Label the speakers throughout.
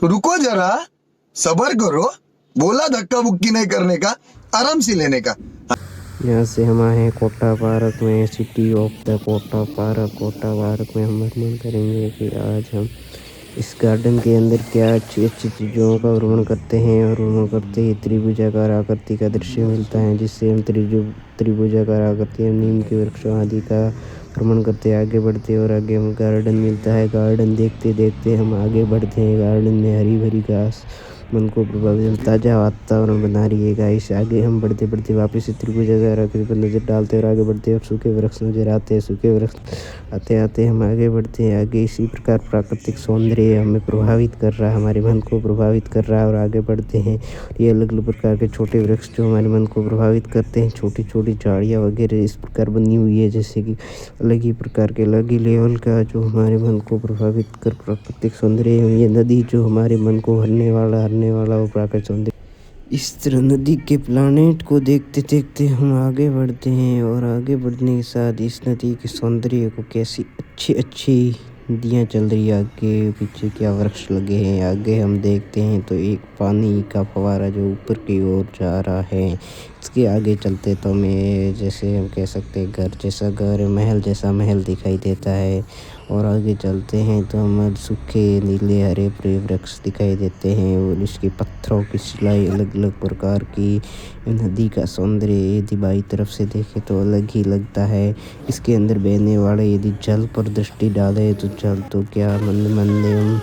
Speaker 1: रुको जरा, सबर करो। बोला धक्का बुक्की नहीं करने का, आराम से लेने का।
Speaker 2: यहाँ से हम आए हैं कोटा पार्क में, city of the Kota park. Kota park में हम भ्रमण करेंगे कि आज हम इस गार्डन के अंदर क्या अच्छी अच्छी चीज़ों का भ्रमण करते हैं। और भ्रमण करते ही त्रिभुजाकार आकृति का दृश्य मिलता है, जिससे हम त्रिभुजाकार आकृति नीम के वृक्षों आदि का भ्रमण करते आगे बढ़ते और आगे हम गार्डन मिलता है। गार्डन देखते देखते हम आगे बढ़ते हैं। गार्डन में हरी भरी घास मन को प्रभावित ताज़ा वातावरण बना रही है गाइस। आगे हम बढ़ते बढ़ते वापस से त्रिभुजाकार आकृति पर नज़र डालते और आगे बढ़ते और सूखे वृक्ष नजर आते हैं। सूखे वृक्ष आते आते हम आगे बढ़ते हैं। आगे इसी प्रकार प्राकृतिक सौंदर्य हमें प्रभावित कर रहा है, हमारे मन को प्रभावित कर रहा है और आगे बढ़ते हैं। ये अलग अलग प्रकार के छोटे वृक्ष जो हमारे मन को प्रभावित करते हैं, छोटी छोटी झाड़ियाँ वगैरह इस प्रकार बनी हुई है, जैसे कि अलग ही प्रकार के अलग ही लेवल का जो हमारे मन को प्रभावित कर प्राकृतिक सौंदर्य। ये नदी जो हमारे मन को हरने वाला और प्राकृतिक सौंदर्य, इस तरह नदी के प्लानेट को देखते देखते हम आगे बढ़ते हैं। और आगे बढ़ने के साथ इस नदी के सौंदर्य को कैसी अच्छी अच्छी नदियाँ चल रही है, आगे पीछे क्या वृक्ष लगे हैं। आगे हम देखते हैं तो एक पानी का फव्वारा जो ऊपर की ओर जा रहा है। इसके आगे चलते तो हमें जैसे हम कह सकते हैं घर जैसा घर, महल जैसा महल दिखाई देता है। और आगे चलते हैं तो हमें सूखे नीले हरे भरे वृक्ष दिखाई देते हैं और इसके पत्थरों की सिलाई अलग अलग प्रकार की। नदी का सौंदर्य यदि बाई तरफ से देखें तो अलग ही लगता है। इसके अंदर बहने वाले यदि जल पर दृष्टि डालें तो जल तो क्या मंद मंद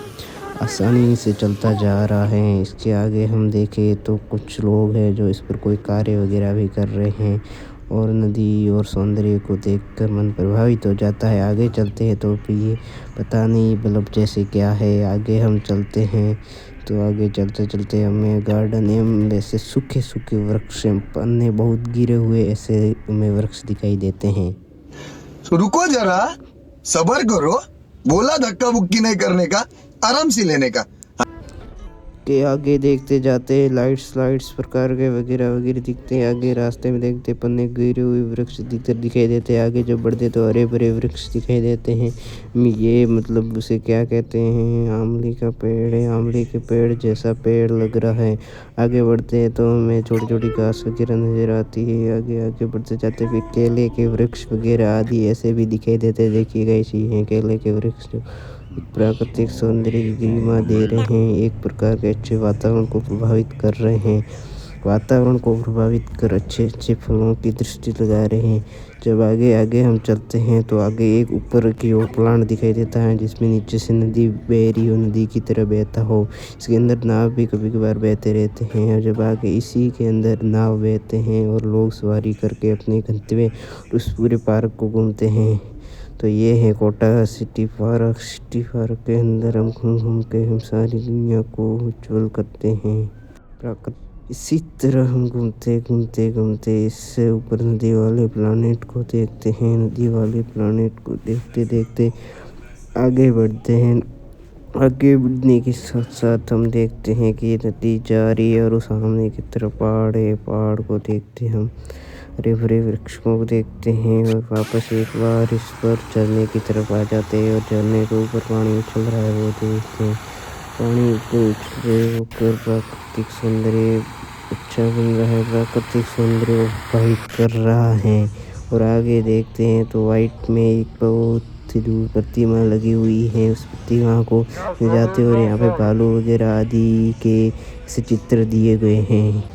Speaker 2: आसानी से चलता जा रहा है। इसके आगे हम देखें तो कुछ लोग हैं जो इस पर कोई कार्य वगैरह भी कर रहे हैं। और नदी और सौंदर्य को देखकर मन प्रभावित हो जाता है। आगे चलते हैं तो ये पता नहीं बल्ब जैसे क्या है। आगे हम चलते हैं तो आगे चलते चलते हमें गार्डन एवं ऐसे सूखे सूखे वृक्ष, पन्ने बहुत गिरे हुए ऐसे हमें वृक्ष दिखाई देते हैं।
Speaker 1: रुको जरा, सबर करो। बोला धक्का बुक्की नहीं करने का, आराम से लेने का।
Speaker 2: के आगे देखते जाते हैं लाइट्स प्रकार के वगैरह वगैरह दिखते हैं। आगे रास्ते में देखते पन्ने गिरे हुए वृक्ष दिखाई देते हैं। आगे जब बढ़ते तो हरे भरे वृक्ष दिखाई देते हैं। ये मतलब उसे क्या कहते हैं, आंवली का पेड़ है, आंवली के पेड़ जैसा पेड़ लग रहा है। आगे बढ़ते हैं तो हमें छोटी छोटी घास वगैरह नजर आती है। आगे आगे बढ़ते जाते फिर केले के वृक्ष वगैरह आदि ऐसे भी दिखाई देते हैं। देखिएगा इसी हैं केले के वृक्ष जो प्राकृतिक सौंदर्य की गरिमा दे रहे हैं, एक प्रकार के अच्छे वातावरण को प्रभावित कर रहे हैं। वातावरण को प्रभावित कर अच्छे अच्छे फलों की दृष्टि लगा रहे हैं। जब आगे आगे हम चलते हैं तो आगे एक ऊपर की ओर प्लांट दिखाई देता है, जिसमें नीचे से नदी बह रही हो, नदी की तरह बहता हो। इसके अंदर नाव भी कभी कभार बहते रहते हैं। और जब आगे इसी के अंदर नाव बहते हैं और लोग सवारी करके अपने गंतव्य उस पूरे पार्क को घूमते हैं। तो ये है Kota city park. City park के अंदर हम घूम घूम के हम सारी दुनिया को उज्जवल करते हैं। इसी तरह हम घूमते घूमते घूमते इससे ऊपर नदी वाले प्लानेट को देखते हैं। नदी वाले प्लानेट को देखते देखते आगे बढ़ते हैं। आगे बढ़ने के साथ साथ हम देखते हैं कि ये नदी जा रही है और उस सामने की तरफ पहाड़ है। पहाड़ को देखते हम हरे भरे वृक्षों को देखते हैं और वापस एक बार इस पर झरने की तरफ आ जाते हैं। और झरने के ऊपर पानी उछल रहा है वो देखते हैं। पानी ऊपर उछल होकर प्राकृतिक सौंदर्य अच्छा बन रहा है, प्राकृतिक सौंदर्य वाइट कर रहा है। और आगे देखते हैं तो वाइट में एक बहुत ही दूर प्रतिमा लगी हुई है। उस प्रतिमा को ले जाते और यहाँ पे बालू वगैरह आदि के चित्र दिए गए हैं।